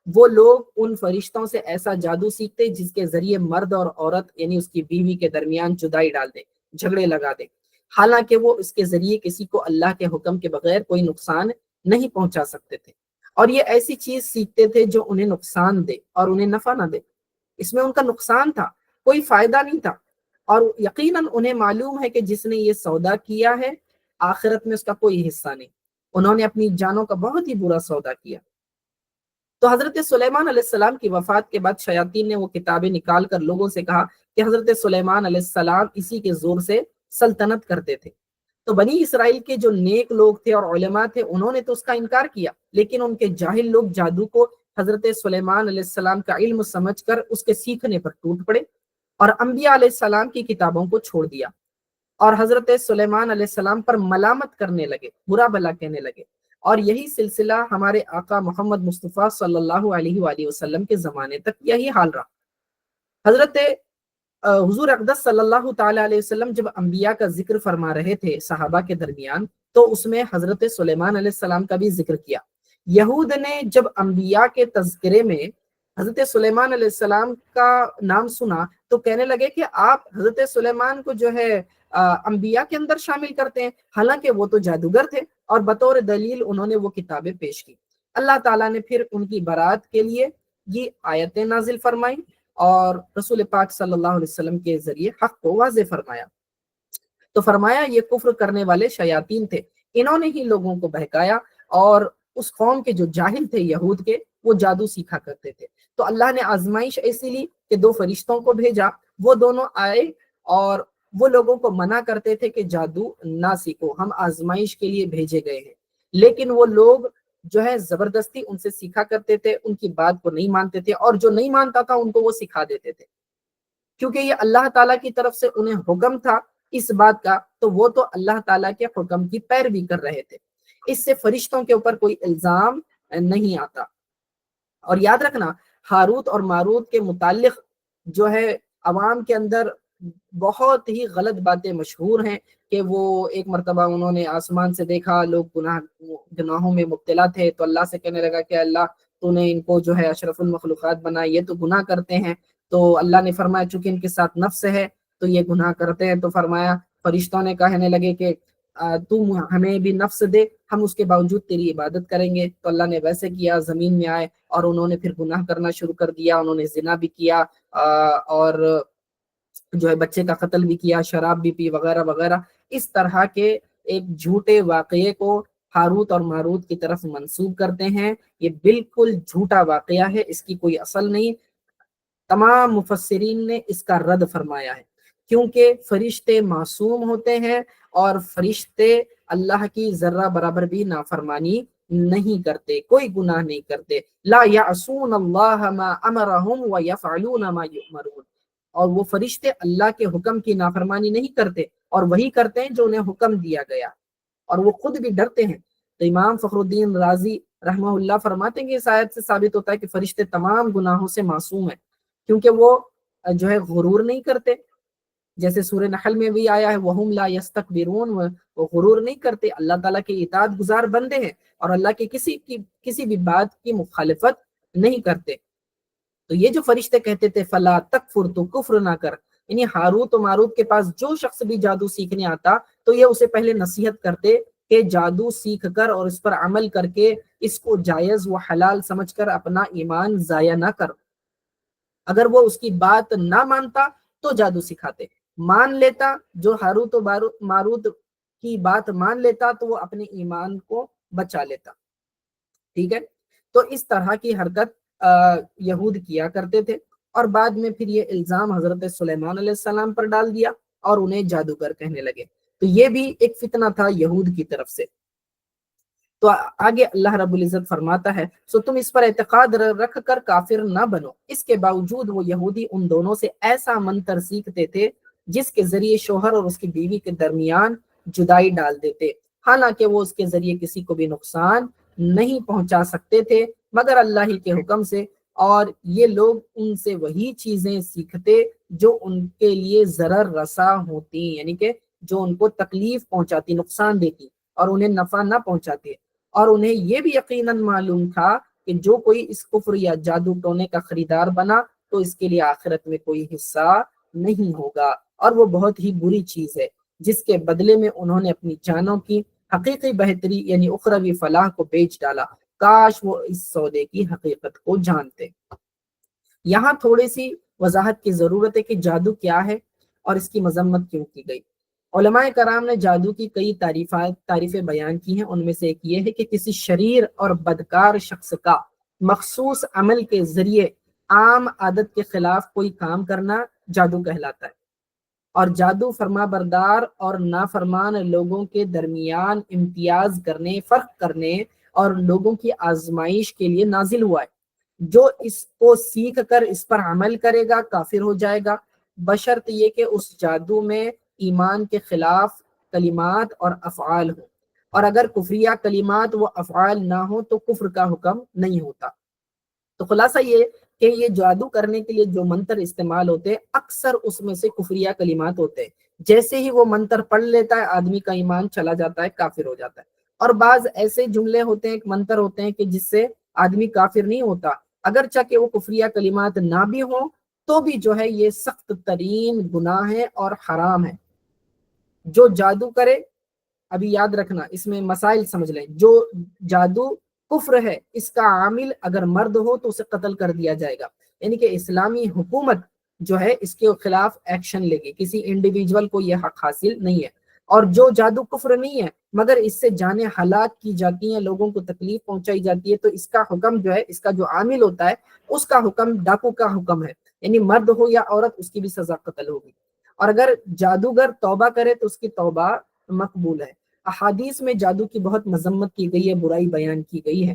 وہ لوگ ان فرشتوں سے ایسا جادو سیکھتے جس کے ذریعے مرد اور عورت یعنی اس کی بیوی کے درمیان جدائی ڈال دے، جھگڑے لگا دے، حالانکہ وہ اس کے ذریعے کسی کو اللہ کے حکم کے بغیر کوئی نقصان نہیں پہنچا سکتے تھے، اور یہ ایسی چیز سیکھتے تھے جو انہیں نقصان دے اور انہیں نفع نہ دے۔ اس میں ان کا نقصان تھا، کوئی فائدہ نہیں تھا، اور یقیناً انہیں معلوم ہے کہ جس نے یہ سودا کیا ہے آخرت میں اس کا کوئی حصہ نہیں۔ انہوں نے اپنی جانوں کا بہت ہی برا سودا کیا۔ تو حضرت سلیمان علیہ السلام کی وفات کے بعد شیاطین نے وہ کتابیں نکال کر لوگوں سے کہا کہ حضرت سلیمان علیہ السلام اسی کے زور سے سلطنت کرتے تھے۔ تو بنی اسرائیل کے جو نیک لوگ تھے اور علماء تھے انہوں نے تو اس کا انکار کیا، لیکن ان کے جاہل لوگ جادو کو حضرت سلیمان علیہ السلام کا علم سمجھ کر اس کے سیکھنے پر ٹوٹ پڑے، اور انبیاء علیہ السلام کی کتابوں کو چھوڑ دیا، اور حضرت سلیمان علیہ السلام پر ملامت کرنے لگے، برا بھلا کہنے لگے۔ اور یہی سلسلہ ہمارے آقا محمد مصطفیٰ صلی اللہ علیہ وآلہ وسلم کے زمانے تک یہی حال رہا۔ حضرت حضور اقدس صلی اللہ تعالی علیہ وسلم جب انبیاء کا ذکر فرما رہے تھے صحابہ کے درمیان، تو اس میں حضرت سلیمان علیہ السلام کا بھی ذکر کیا۔ یہود نے جب انبیاء کے تذکرے میں حضرت سلیمان علیہ السلام کا نام سنا تو کہنے لگے کہ آپ حضرت سلیمان کو جو ہے انبیاء کے اندر شامل کرتے ہیں، حالانکہ وہ تو جادوگر تھے، اور بطور دلیل انہوں نے وہ کتابیں پیش کی۔ اللہ تعالیٰ نے پھر ان کی برات کے لیے یہ آیتیں نازل فرمائیں اور رسول پاک صلی اللہ علیہ وسلم کے ذریعے حق کو واضح فرمایا۔ تو فرمایا یہ کفر کرنے والے شیاطین تھے، انہوں نے ہی لوگوں کو بہکایا، اور اس قوم کے جو جاہل تھے یہود کے وہ جادو سیکھا کرتے تھے۔ تو اللہ نے آزمائش ایسی لی کہ 2 فرشتوں کو بھیجا، وہ دونوں آئے اور وہ لوگوں کو منع کرتے تھے کہ جادو نہ سیکھو، ہم آزمائش کے لیے بھیجے گئے ہیں، لیکن وہ لوگ جو ہے زبردستی ان سے سیکھا کرتے تھے، ان کی بات کو نہیں مانتے تھے، اور جو نہیں مانتا تھا ان کو وہ سکھا دیتے تھے، کیونکہ یہ اللہ تعالیٰ کی طرف سے انہیں حکم تھا اس بات کا، تو وہ تو اللہ تعالیٰ کے حکم کی پیروی کر رہے تھے، اس سے فرشتوں کے اوپر کوئی الزام نہیں آتا۔ اور یاد رکھنا ہاروت اور ماروت کے متعلق جو ہے عوام کے اندر بہت ہی غلط باتیں مشہور ہیں کہ وہ ایک مرتبہ انہوں نے آسمان سے دیکھا لوگ گناہوں میں مبتلا تھے، تو اللہ سے کہنے لگا کہ اللہ تو نے ان کو جو ہے اشرف المخلوقات بنا، یہ تو گناہ کرتے ہیں۔ تو اللہ نے فرمایا چونکہ ان کے ساتھ نفس ہے تو یہ گناہ کرتے ہیں، تو فرمایا فرشتوں نے کہنے لگے کہ تم ہمیں بھی نفس دے، ہم اس کے باوجود تیری عبادت کریں گے۔ تو اللہ نے ویسے کیا، زمین میں آئے اور انہوں نے پھر گناہ کرنا شروع کر دیا، انہوں نے زنا بھی کیا اور جو ہے بچے کا قتل بھی کیا، شراب بھی پی وغیرہ وغیرہ۔ اس طرح کے ایک جھوٹے واقعے کو ہاروت اور ماروت کی طرف منسوب کرتے ہیں، یہ بالکل جھوٹا واقعہ ہے، اس کی کوئی اصل نہیں۔ تمام مفسرین نے اس کا رد فرمایا ہے، کیونکہ فرشتے معصوم ہوتے ہیں اور فرشتے اللہ کی ذرہ برابر بھی نافرمانی نہیں کرتے، کوئی گناہ نہیں کرتے۔ لا یعصون اللہ ما امرہم ویفعلون ما یؤمرون، اور وہ فرشتے اللہ کے حکم کی نافرمانی نہیں کرتے اور وہی کرتے ہیں جو انہیں حکم دیا گیا، اور وہ خود بھی ڈرتے ہیں۔ تو امام فخر الدین رازی رحمہ اللہ فرماتے ہیں کہ اس آیت سے ثابت ہوتا ہے کہ فرشتے تمام گناہوں سے معصوم ہیں، کیونکہ وہ جو ہے غرور نہیں کرتے، جیسے سورہ نحل میں بھی آیا ہے وَهُمْ لَا يَسْتَكْبِرُونَ، وہ غرور نہیں کرتے، اللہ تعالیٰ کے اطاعت گزار بندے ہیں اور اللہ کے کسی بھی بات کی مخالفت نہیں کرتے۔ تو یہ جو فرشتے کہتے تھے فلا تکفر، تو کفر نہ کر، یعنی ہاروت و ماروت کے پاس جو شخص بھی جادو سیکھنے آتا تو یہ اسے پہلے نصیحت کرتے کہ جادو سیکھ کر اور اس پر عمل کر کے اس کو جائز و حلال سمجھ کر اپنا ایمان ضائع نہ کر۔ اگر وہ اس کی بات نہ مانتا تو جادو سکھاتے، مان لیتا، جو ہاروت و ماروت کی بات مان لیتا تو وہ اپنے ایمان کو بچا لیتا۔ ٹھیک ہے، تو اس طرح کی حرکت یہود کیا کرتے تھے، اور بعد میں پھر یہ الزام حضرت سلیمان علیہ السلام پر ڈال دیا اور انہیں جادوگر کہنے لگے۔ تو یہ بھی ایک فتنہ تھا یہود کی طرف سے۔ تو آگے اللہ رب العزت فرماتا ہے، سو تم اس پر اعتقاد رکھ کر کافر نہ بنو۔ اس کے باوجود وہ یہودی ان دونوں سے ایسا منتر سیکھتے تھے جس کے ذریعے شوہر اور اس کی بیوی کے درمیان جدائی ڈال دیتے، حالانکہ وہ اس کے ذریعے کسی کو بھی نقصان نہیں پہنچا سکتے تھے مگر اللہ ہی کے حکم سے، اور یہ لوگ ان سے وہی چیزیں سیکھتے جو ان کے لیے ضرر رسا ہوتی، یعنی کہ جو ان کو تکلیف پہنچاتی، نقصان دیتی اور انہیں نفع نہ پہنچاتے۔ اور انہیں یہ بھی یقیناً معلوم تھا کہ جو کوئی اس کفر یا جادو ٹونے کا خریدار بنا تو اس کے لیے آخرت میں کوئی حصہ نہیں ہوگا، اور وہ بہت ہی بری چیز ہے جس کے بدلے میں انہوں نے اپنی جانوں کی حقیقی بہتری یعنی اخروی فلاح کو بیچ ڈالا۔ کاش وہ اس سودے کی حقیقت کو جانتے۔ یہاں تھوڑی سی وضاحت کی ضرورت ہے کہ جادو کیا ہے اور اس کی مذمت کیوں کی گئی۔ علماء کرام نے جادو کی کئی تعریفیں بیان کی ہیں، ان میں سے ایک یہ ہے کہ کسی شریر اور بدکار شخص کا مخصوص عمل کے ذریعے عام عادت کے خلاف کوئی کام کرنا جادو کہلاتا ہے، اور جادو فرما بردار اور نافرمان لوگوں کے درمیان امتیاز کرنے، فرق کرنے اور لوگوں کی آزمائش کے لیے نازل ہوا ہے۔ جو اس کو سیکھ کر اس پر عمل کرے گا کافر ہو جائے گا، بشرط یہ کہ اس جادو میں ایمان کے خلاف کلمات اور افعال ہوں، اور اگر کفریہ کلمات و افعال نہ ہوں تو کفر کا حکم نہیں ہوتا۔ تو خلاصہ یہ کہ یہ جادو کرنے کے لیے جو منتر استعمال ہوتے ہیں اکثر اس میں سے کفریہ کلمات ہوتے ہیں، جیسے ہی وہ منتر پڑھ لیتا ہے آدمی کا ایمان چلا جاتا ہے، کافر ہو جاتا ہے۔ اور بعض ایسے جملے ہوتے ہیں، منتر ہوتے ہیں کہ جس سے آدمی کافر نہیں ہوتا، اگرچہ کہ وہ کفریہ کلمات نہ بھی ہوں تو بھی جو ہے یہ سخت ترین گناہ ہے اور حرام ہے۔ جو جادو کرے، ابھی یاد رکھنا اس میں مسائل سمجھ لیں، جو جادو کفر ہے اس کا عامل اگر مرد ہو تو اسے قتل کر دیا جائے گا، یعنی کہ اسلامی حکومت جو ہے اس کے خلاف ایکشن لے گی، کسی انڈیویجول کو یہ حق حاصل نہیں ہے۔ اور جو جادو کفر نہیں ہے مگر اس سے جانیں ہلاک کی جاتی ہیں، لوگوں کو تکلیف پہنچائی جاتی ہے، تو اس کا حکم جو ہے، اس کا جو عامل ہوتا ہے اس کا حکم ڈاکو کا حکم ہے، یعنی مرد ہو یا عورت اس کی بھی سزا قتل ہوگی۔ اور اگر جادوگر توبہ کرے تو اس کی توبہ مقبول ہے۔ احادیث میں جادو کی بہت مذمت کی گئی ہے، برائی بیان کی گئی ہے۔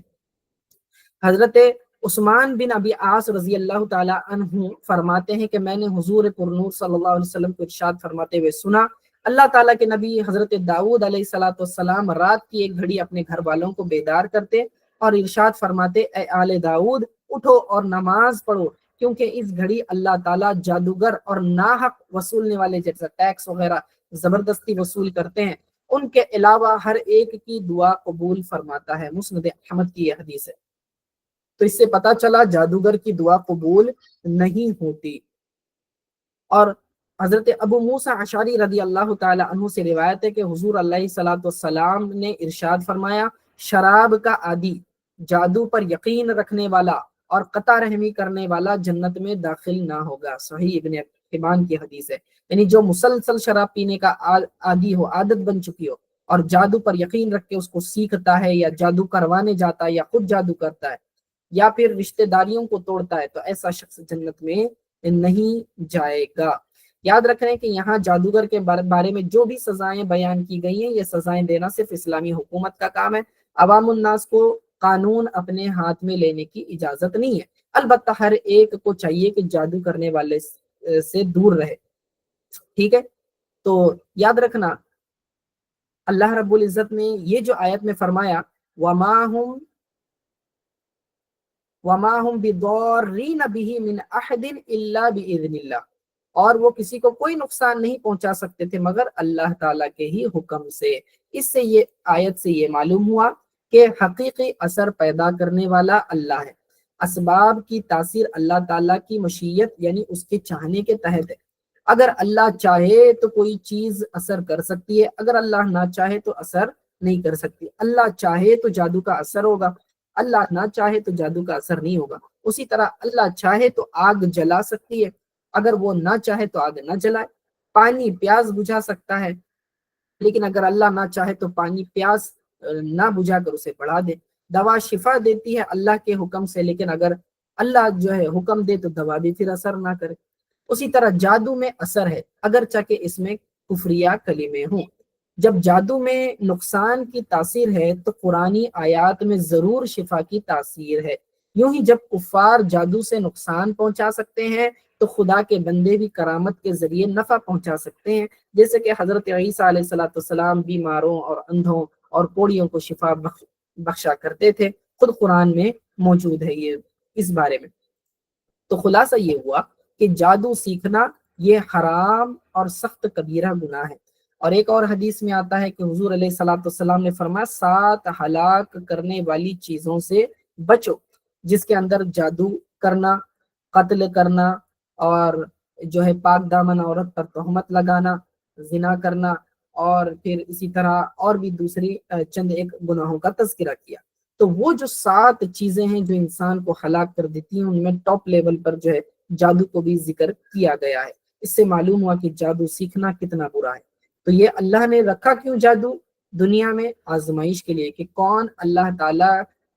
حضرت عثمان بن ابی عاص رضی اللہ تعالی عنہ فرماتے ہیں کہ میں نے حضور پرنور صلی اللہ علیہ وسلم کو ارشاد فرماتے ہوئے سنا، اللہ تعالیٰ کے نبی حضرت داؤد علیہ السلام رات کی ایک گھڑی اپنے گھر والوں کو بیدار کرتے اور ارشاد فرماتے، اے آل داؤد اٹھو اور نماز پڑھو، کیونکہ اس گھڑی اللہ تعالیٰ جادوگر اور ناحق وصولنے والے جیسے ٹیکس وغیرہ زبردستی وصول کرتے ہیں ان کے علاوہ ہر ایک کی دعا قبول فرماتا ہے۔ مسند احمد کی یہ حدیث ہے۔ تو اس سے پتا چلا جادوگر کی دعا قبول نہیں ہوتی۔ اور حضرت ابو موسیٰ اشعری رضی اللہ تعالی عنہ سے روایت ہے کہ حضور علیہ الصلوۃ والسلام نے ارشاد فرمایا، شراب کا عادی، جادو پر یقین رکھنے والا اور قطع رحمی کرنے والا جنت میں داخل نہ ہوگا۔ صحیح ابن حبان کی حدیث ہے۔ یعنی جو مسلسل شراب پینے کا عادی ہو، عادت بن چکی ہو، اور جادو پر یقین رکھ کے اس کو سیکھتا ہے یا جادو کروانے جاتا ہے یا خود جادو کرتا ہے یا پھر رشتہ داریوں کو توڑتا ہے، تو ایسا شخص جنت میں نہیں جائے گا۔ یاد رکھیں کہ یہاں جادوگر کے بارے میں جو بھی سزائیں بیان کی گئی ہیں یہ سزائیں دینا صرف اسلامی حکومت کا کام ہے، عوام الناس کو قانون اپنے ہاتھ میں لینے کی اجازت نہیں ہے۔ البتہ ہر ایک کو چاہیے کہ جادو کرنے والے سے دور رہے۔ ٹھیک ہے، تو یاد رکھنا اللہ رب العزت نے یہ جو آیت میں فرمایا وَمَا هُمْ بِضَارِّينَ بِهِ مِنْ أَحَدٍ إِلَّا بِإِذْنِ اللَّهِ، اور وہ کسی کو کوئی نقصان نہیں پہنچا سکتے تھے مگر اللہ تعالیٰ کے ہی حکم سے۔ اس سے یہ آیت سے یہ معلوم ہوا کہ حقیقی اثر پیدا کرنے والا اللہ ہے، اسباب کی تاثیر اللہ تعالیٰ کی مشیت یعنی اس کے چاہنے کے تحت ہے، اگر اللہ چاہے تو کوئی چیز اثر کر سکتی ہے، اگر اللہ نہ چاہے تو اثر نہیں کر سکتی۔ اللہ چاہے تو جادو کا اثر ہوگا، اللہ نہ چاہے تو جادو کا اثر نہیں ہوگا۔ اسی طرح اللہ چاہے تو آگ جلا سکتی ہے، اگر وہ نہ چاہے تو آگ نہ جلائے۔ پانی پیاس بجھا سکتا ہے، لیکن اگر اللہ نہ چاہے تو پانی پیاس نہ بجھا کر اسے بڑھا دے۔ دوا شفا دیتی ہے اللہ کے حکم سے، لیکن اگر اللہ جو ہے حکم دے تو دوا بھی پھر اثر نہ کرے۔ اسی طرح جادو میں اثر ہے، اگرچہ کہ اس میں کفریہ کلمے ہوں۔ جب جادو میں نقصان کی تاثیر ہے تو قرآنی آیات میں ضرور شفا کی تاثیر ہے۔ یوں ہی جب کفار جادو سے نقصان پہنچا سکتے ہیں تو خدا کے بندے بھی کرامت کے ذریعے نفع پہنچا سکتے ہیں، جیسے کہ حضرت عیسیٰ علیہ السلام بیماروں اور اندھوں اور کوڑیوں کو شفا بخشا کرتے تھے۔ خود قرآن میں موجود ہے یہ اس بارے میں۔ تو خلاصہ یہ ہوا کہ جادو سیکھنا یہ حرام اور سخت کبیرہ گناہ ہے۔ اور ایک اور حدیث میں آتا ہے کہ حضور علیہ السلام نے فرمایا 7 ہلاک کرنے والی چیزوں سے بچو، جس کے اندر جادو کرنا، قتل کرنا، اور جو ہے پاک دامن عورت پر تہمت لگانا، زنا کرنا، اور پھر اسی طرح اور بھی دوسری چند ایک گناہوں کا تذکرہ کیا۔ تو وہ جو 7 چیزیں ہیں جو انسان کو ہلاک کر دیتی ہیں، ان میں ٹاپ لیول پر جو ہے جادو کو بھی ذکر کیا گیا ہے۔ اس سے معلوم ہوا کہ جادو سیکھنا کتنا برا ہے۔ تو یہ اللہ نے رکھا کیوں جادو دنیا میں؟ آزمائش کے لیے، کہ کون اللہ تعالیٰ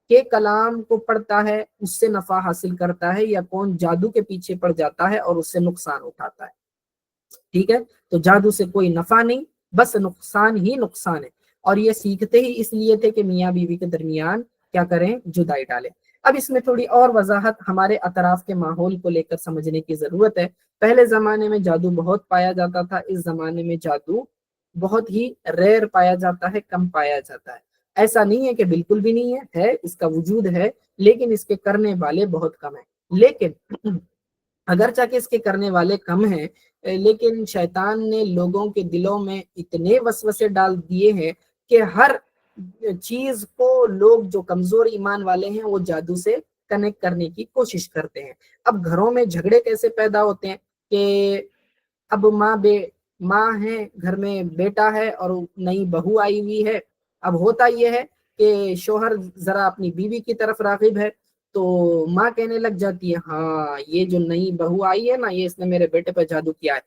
کے کلام کو پڑھتا ہے اس سے نفع حاصل کرتا ہے، یا کون جادو کے پیچھے پڑ جاتا ہے اور اس سے نقصان اٹھاتا ہے۔ ٹھیک ہے، تو جادو سے کوئی نفع نہیں، بس نقصان ہی نقصان ہے۔ اور یہ سیکھتے ہی اس لیے تھے کہ میاں بیوی کے درمیان کیا کریں؟ جدائی ڈالیں۔ اب اس میں تھوڑی اور وضاحت ہمارے اطراف کے ماحول کو لے کر سمجھنے کی ضرورت ہے۔ پہلے زمانے میں جادو بہت پایا جاتا تھا، اس زمانے میں جادو بہت ہی ریئر پایا جاتا ہے، کم پایا جاتا ہے۔ ایسا نہیں ہے کہ بالکل بھی نہیں ہے، اس کا وجود ہے، لیکن اس کے کرنے والے بہت کم ہیں۔ لیکن اگرچہ کہ اس کے کرنے والے کم ہیں، لیکن شیطان نے لوگوں کے دلوں میں اتنے وسوسے ڈال دیے ہیں کہ ہر چیز کو لوگ جو کمزور ایمان والے ہیں وہ جادو سے کنیکٹ کرنے کی کوشش کرتے ہیں۔ اب گھروں میں جھگڑے کیسے پیدا ہوتے ہیں کہ اب ماں ہے گھر میں، بیٹا ہے اور نئی بہو آئی ہوئی ہے۔ اب ہوتا یہ ہے کہ شوہر ذرا اپنی بیوی کی طرف راغب ہے، تو ماں کہنے لگ جاتی ہے ہاں یہ جو نئی بہو آئی ہے نا، یہ اس نے میرے بیٹے پہ جادو کیا ہے۔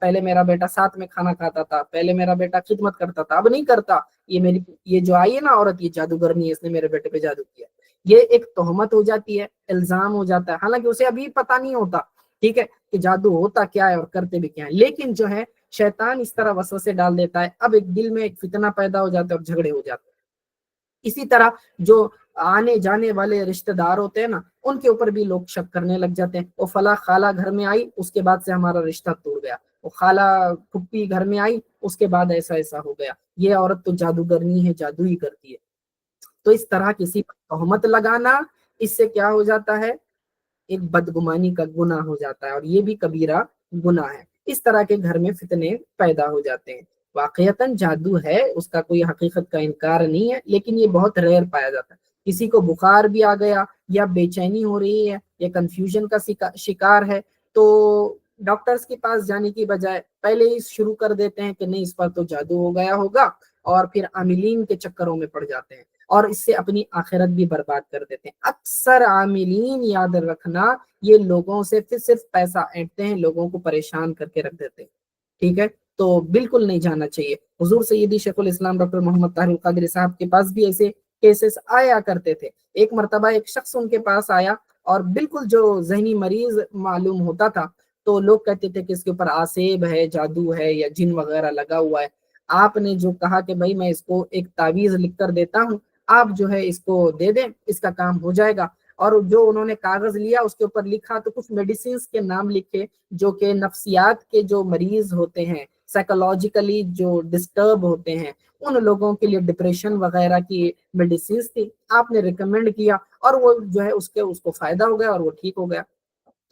پہلے میرا بیٹا ساتھ میں کھانا کھاتا تھا، پہلے میرا بیٹا خدمت کرتا تھا، اب نہیں کرتا۔ یہ جو آئی ہے نا عورت، یہ جادوگرنی ہے، اس نے میرے بیٹے پہ جادو کیا۔ یہ ایک تہمت ہو جاتی ہے، الزام ہو جاتا ہے، حالانکہ اسے ابھی پتہ نہیں ہوتا، ٹھیک ہے، کہ جادو ہوتا کیا ہے اور کرتے بھی کیا ہے۔ لیکن جو ہے شیطان اس طرح وسوسے ڈال دیتا ہے، اب ایک دل میں ایک فتنہ پیدا ہو جاتا ہے اور جھگڑے ہو جاتے ہیں۔ اسی طرح جو آنے جانے والے رشتہ دار ہوتے ہیں نا، ان کے اوپر بھی لوگ شک کرنے لگ جاتے ہیں۔ وہ فلاں خالہ گھر میں آئی، اس کے بعد سے ہمارا رشتہ ٹوٹ گیا، وہ خالہ پھپھی گھر میں آئی، اس کے بعد ایسا ہو گیا، یہ عورت تو جادوگرنی ہے، جادو ہی کرتی ہے۔ تو اس طرح کسی پر تہمت لگانا، اس سے کیا ہو جاتا ہے؟ ایک بدگمانی کا گناہ ہو جاتا ہے، اور یہ بھی کبیرہ گناہ ہے۔ اس طرح کے گھر میں فتنے پیدا ہو جاتے ہیں۔ واقعتاً جادو ہے، اس کا کوئی حقیقت کا انکار نہیں ہے، لیکن یہ بہت ریئر پایا جاتا ہے۔ کسی کو بخار بھی آ گیا، یا بے چینی ہو رہی ہے، یا کنفیوژن کا شکار ہے، تو ڈاکٹرز کے پاس جانے کی بجائے پہلے ہی شروع کر دیتے ہیں کہ نہیں اس پر تو جادو ہو گیا ہوگا، اور پھر عاملین کے چکروں میں پڑ جاتے ہیں، اور اس سے اپنی آخرت بھی برباد کر دیتے ہیں۔ اکثر عاملین، یاد رکھنا، یہ لوگوں سے صرف پیسہ اینٹتے ہیں، لوگوں کو پریشان کر کے رکھ دیتے ہیں۔ ٹھیک ہے، تو بالکل نہیں جانا چاہیے۔ حضور سیدی شیخ الاسلام ڈاکٹر محمد طاہر القادری صاحب کے پاس بھی ایسے کیسز آیا کرتے تھے۔ ایک مرتبہ ایک شخص ان کے پاس آیا، اور بالکل جو ذہنی مریض معلوم ہوتا تھا، تو لوگ کہتے تھے کہ اس کے اوپر آسیب ہے، جادو ہے، یا جن وغیرہ لگا ہوا ہے۔ آپ نے جو کہا کہ بھائی میں اس کو ایک تعویذ لکھ کر دیتا ہوں، آپ جو ہے اس کو دے دیں، اس کا کام ہو جائے گا۔ اور جو انہوں نے کاغذ لیا، اس کے اوپر لکھا تو کچھ میڈیسنز کے نام لکھے، جو کہ نفسیات کے جو مریض ہوتے ہیں، سائیکولوجیکلی جو ڈسٹرب ہوتے ہیں، ان لوگوں کے لیے ڈپریشن وغیرہ کی میڈیسنز تھی، آپ نے ریکمینڈ کیا، اور وہ جو ہے اس کو فائدہ ہو گیا اور وہ ٹھیک ہو گیا۔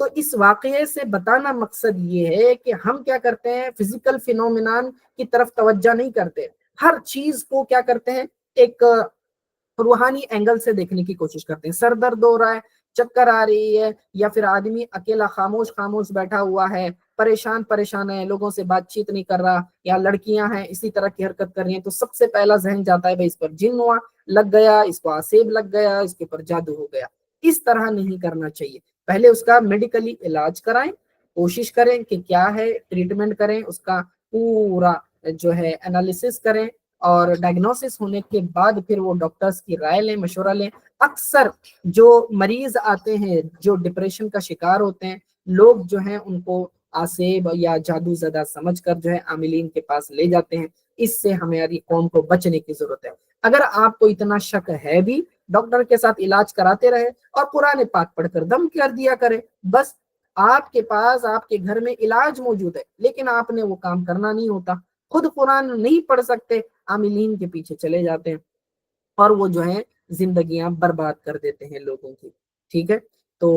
تو اس واقعے سے بتانا مقصد یہ ہے کہ ہم کیا کرتے ہیں، فزیکل فینومینان کی طرف توجہ نہیں کرتے، ہر چیز کو کیا کرتے ہیں، ایک روحانی اینگل سے دیکھنے کی کوشش کرتے ہیں۔ سر درد ہو رہا ہے، چکر آ رہی ہے، یا پھر آدمی اکیلا خاموش بیٹھا ہوا ہے، پریشان ہے، لوگوں سے بات چیت نہیں کر رہا، یا لڑکیاں ہیں اسی طرح کی حرکت کر رہی ہیں، تو سب سے پہلا ذہن جاتا ہے بھائی اس پر جن ہوا لگ گیا، اس کو آسیب لگ گیا، اس کے اوپر جادو ہو گیا۔ اس طرح نہیں کرنا چاہیے، پہلے اس کا میڈیکلی علاج کرائیں، کوشش کریں کہ کیا ہے، ٹریٹمنٹ کریں، اس کا پورا جو ہے انالیسس کریں، اور ڈائگنوسس ہونے کے بعد پھر وہ ڈاکٹرز کی رائے لیں، مشورہ لیں۔ اکثر جو مریض آتے ہیں جو ڈپریشن کا شکار ہوتے ہیں، لوگ جو ہیں ان کو آسیب یا جادو زدہ سمجھ کر جو ہے عاملین کے پاس لے جاتے ہیں۔ اس سے ہماری قوم کو بچنے کی ضرورت ہے۔ اگر آپ کو اتنا شک ہے بھی، ڈاکٹر کے ساتھ علاج کراتے رہے اور قرآن پاک پڑھ کر دم کر دیا کرے، بس آپ کے پاس آپ کے گھر میں علاج موجود ہے، لیکن آپ نے وہ کام کرنا نہیں ہوتا، خود قرآن نہیں پڑھ سکتے، عاملین کے پیچھے چلے جاتے ہیں اور وہ جو ہے زندگیاں برباد کر دیتے ہیں لوگوں کی۔ ٹھیک ہے، تو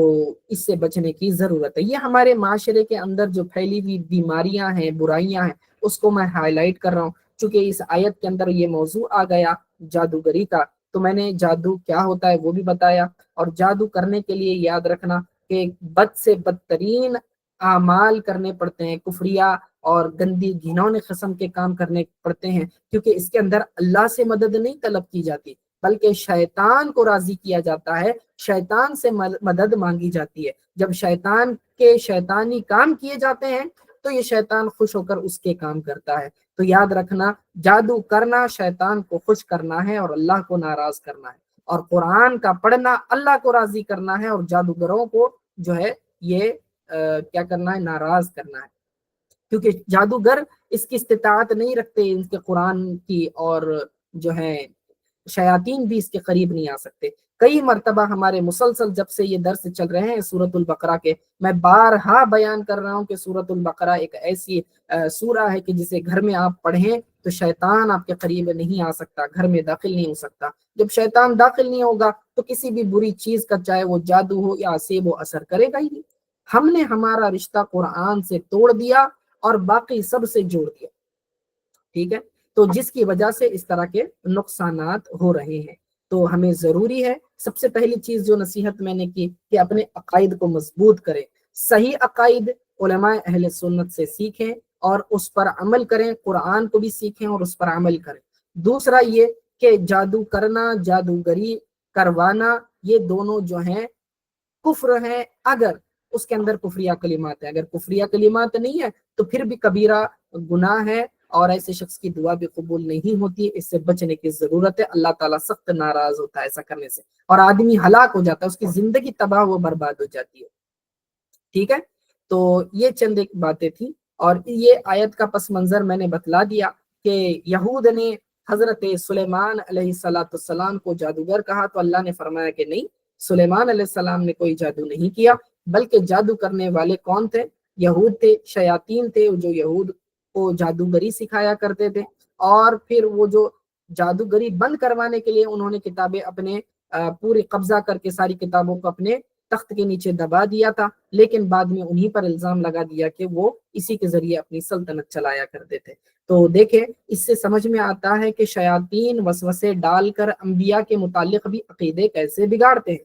اس سے بچنے کی ضرورت ہے۔ یہ ہمارے معاشرے کے اندر جو پھیلی ہوئی بیماریاں ہیں، برائیاں ہیں، اس کو میں ہائی لائٹ کر رہا ہوں، چونکہ اس آیت کے اندر یہ موضوع آ گیا جادوگری کا، تو میں نے جادو کیا ہوتا ہے وہ بھی بتایا، اور جادو کرنے کے لیے یاد رکھنا کہ بد سے بدترین اعمال کرنے پڑتے ہیں، کفریہ اور گندی گھنونے قسم کے کام کرنے پڑتے ہیں، کیونکہ اس کے اندر اللہ سے مدد نہیں طلب کی جاتی، بلکہ شیطان کو راضی کیا جاتا ہے، شیطان سے مدد مانگی جاتی ہے۔ جب شیطان کے شیطانی کام کیے جاتے ہیں تو یہ شیطان خوش ہو کر اس کے کام کرتا ہے۔ تو یاد رکھنا، جادو کرنا شیطان کو خوش کرنا ہے اور اللہ کو ناراض کرنا ہے، اور قرآن کا پڑھنا اللہ کو راضی کرنا ہے، اور جادوگروں کو جو ہے یہ کیا کرنا ہے، ناراض کرنا ہے، کیونکہ جادوگر اس کی استطاعت نہیں رکھتے ان کے قرآن کی، اور جو ہے شیاطین بھی اس کے قریب نہیں آ سکتے۔ کئی مرتبہ ہمارے مسلسل جب سے یہ درس چل رہے ہیں سورۃ البقرہ کے، میں بارہا بیان کر رہا ہوں کہ سورۃ البقرہ ایک ایسی سورہ ہے کہ جسے گھر میں آپ پڑھیں تو شیطان آپ کے قریب نہیں آ سکتا، گھر میں داخل نہیں ہو سکتا۔ جب شیطان داخل نہیں ہوگا تو کسی بھی بری چیز کا، چاہے وہ جادو ہو یا آسیب ہو، اثر کرے گا ہی نہیں۔ ہم نے ہمارا رشتہ قرآن سے توڑ دیا اور باقی سب سے جوڑ دیا، ٹھیک ہے، تو جس کی وجہ سے اس طرح کے نقصانات ہو رہے ہیں۔ تو ہمیں ضروری ہے، سب سے پہلی چیز جو نصیحت میں نے کی کہ اپنے عقائد کو مضبوط کریں، صحیح عقائد علماء اہل سنت سے سیکھیں اور اس پر عمل کریں، قرآن کو بھی سیکھیں اور اس پر عمل کریں۔ دوسرا یہ کہ جادو کرنا، جادوگری کروانا، یہ دونوں جو ہیں کفر ہیں، اگر اس کے اندر کفریہ کلمات ہیں۔ اگر کفریہ کلمات نہیں ہے تو پھر بھی کبیرہ گناہ ہے، اور ایسے شخص کی دعا بھی قبول نہیں ہوتی، اس سے بچنے کی ضرورت ہے۔ اللہ تعالیٰ سخت ناراض ہوتا ہے ایسا کرنے سے، اور آدمی ہلاک ہو جاتا ہے، اس کی زندگی تباہ و برباد ہو جاتی ہے۔ ٹھیک ہے، تو یہ چند ایک باتیں تھیں، اور یہ آیت کا پس منظر میں نے بتلا دیا کہ یہود نے حضرت سلیمان علیہ السلام کو جادوگر کہا، تو اللہ نے فرمایا کہ نہیں، سلیمان علیہ السلام نے کوئی جادو نہیں کیا، بلکہ جادو کرنے والے کون تھے؟ یہود تھے، شیاطین تھے، جو یہود کو جادوگری سکھایا کرتے تھے، اور پھر وہ جو جادوگری بند کروانے کے لیے انہوں نے کتابیں اپنے پوری قبضہ کر کے ساری کتابوں کو اپنے تخت کے نیچے دبا دیا تھا، لیکن بعد میں انہی پر الزام لگا دیا کہ وہ اسی کے ذریعے اپنی سلطنت چلایا کرتے تھے۔ تو دیکھیں، اس سے سمجھ میں آتا ہے کہ شیاطین وسوسے ڈال کر انبیاء کے متعلق بھی عقیدے کیسے بگاڑتے ہیں،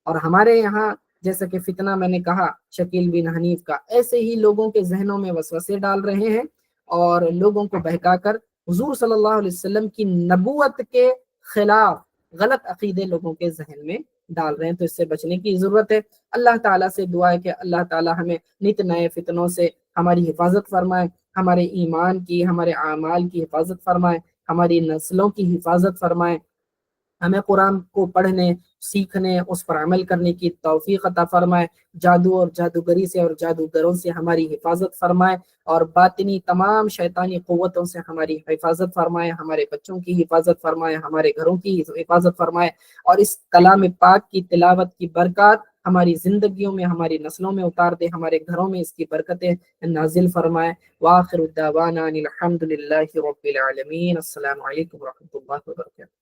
اور ہمارے یہاں جیسا کہ فتنہ میں نے کہا شکیل بن حنیف کا، ایسے ہی لوگوں کے ذہنوں میں وسوسے ڈال رہے ہیں اور لوگوں کو بہکا کر حضور صلی اللہ علیہ وسلم کی نبوت کے خلاف غلط عقیدے لوگوں کے ذہن میں ڈال رہے ہیں۔ تو اس سے بچنے کی ضرورت ہے۔ اللہ تعالیٰ سے دعا ہے کہ اللہ تعالیٰ ہمیں نت نئے فتنوں سے ہماری حفاظت فرمائے، ہمارے ایمان کی، ہمارے اعمال کی حفاظت فرمائے، ہماری نسلوں کی حفاظت فرمائے، ہمیں قرآن کو پڑھنے، سیکھنے، اس پر عمل کرنے کی توفیق عطا فرمائے، جادو اور جادوگری سے اور جادوگروں سے ہماری حفاظت فرمائے، اور باطنی تمام شیطانی قوتوں سے ہماری حفاظت فرمائے، ہمارے بچوں کی حفاظت فرمائے، ہمارے گھروں کی حفاظت فرمائے، اور اس کلام پاک کی تلاوت کی برکات ہماری زندگیوں میں، ہماری نسلوں میں اتار دے، ہمارے گھروں میں اس کی برکتیں نازل فرمائے۔ وآخر دعوانا الحمد للہ رب العالمین۔ السلام علیکم ورحمۃ اللہ وبرکاتہ۔